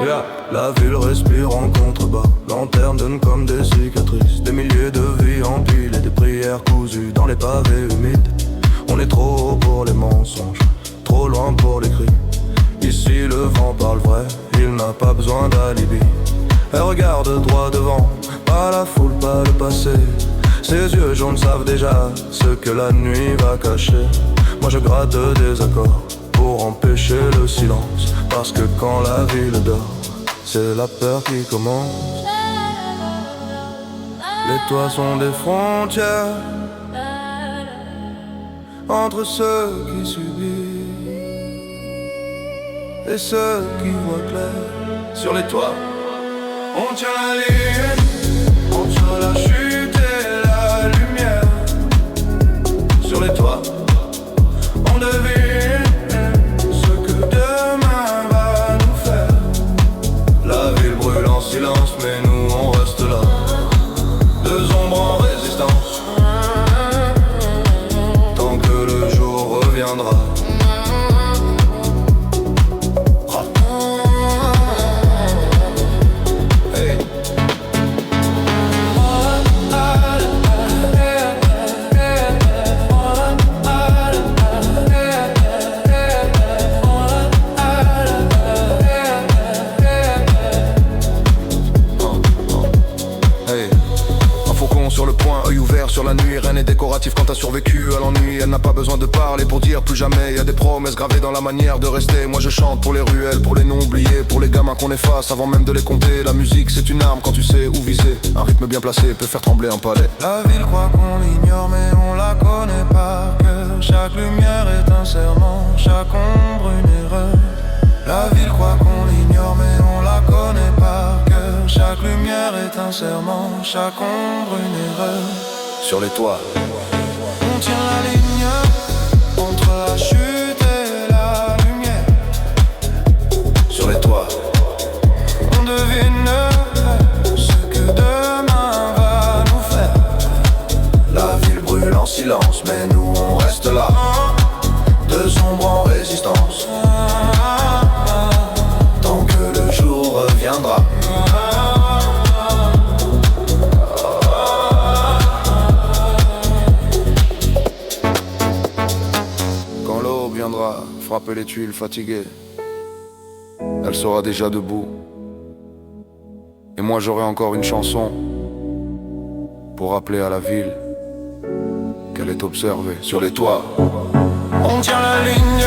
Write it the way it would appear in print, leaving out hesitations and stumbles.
Yeah. La ville respire en contrebas, lanternes donnent comme des cicatrices. Des milliers de vies empilées, des prières cousues dans les pavés humides. On est trop haut pour les mensonges, trop loin pour les cris. Ici le vent parle vrai, il n'a pas besoin d'alibi. Elle regarde droit devant, pas la foule, pas le passé. Ses yeux jaunes savent déjà ce que la nuit va cacher. Moi je gratte des accords pour empêcher le silence. Parce que quand la ville dort, c'est la peur qui commence. Les toits sont des frontières entre ceux qui subissent et ceux qui voient clair. Sur les toits, on tient la ligne entre la chute et la lumière. Sur les toits, on devine ce que demain va nous faire. La ville brûle en silence, mais nous on reste là. Deux ombres en résistance, tant que le jour reviendra. Sur la nuit, rien n'est décoratif quand t'as survécu à l'ennui. Elle n'a pas besoin de parler pour dire plus jamais. Y'a des promesses gravées dans la manière de rester. Moi je chante pour les ruelles, pour les non oubliés, pour les gamins qu'on efface avant même de les compter. La musique c'est une arme quand tu sais où viser. Un rythme bien placé peut faire trembler un palais. La ville croit qu'on l'ignore mais on la connaît par cœur. Chaque lumière est un serment, chaque ombre une erreur. La ville croit qu'on l'ignore mais on la connaît par cœur. Chaque lumière est un serment, chaque ombre une erreur. Sur les toits, on tient la ligne entre la chute et la lumière. Sur les toits, on devine ce que demain va nous faire. La ville brûle en silence, mais nous on reste là. Deux ombres en résistance, tant que le jour reviendra. Frapper les tuiles fatiguées, elle sera déjà debout. Et moi j'aurai encore une chanson pour rappeler à la ville qu'elle est observée sur les toits. On tient la ligne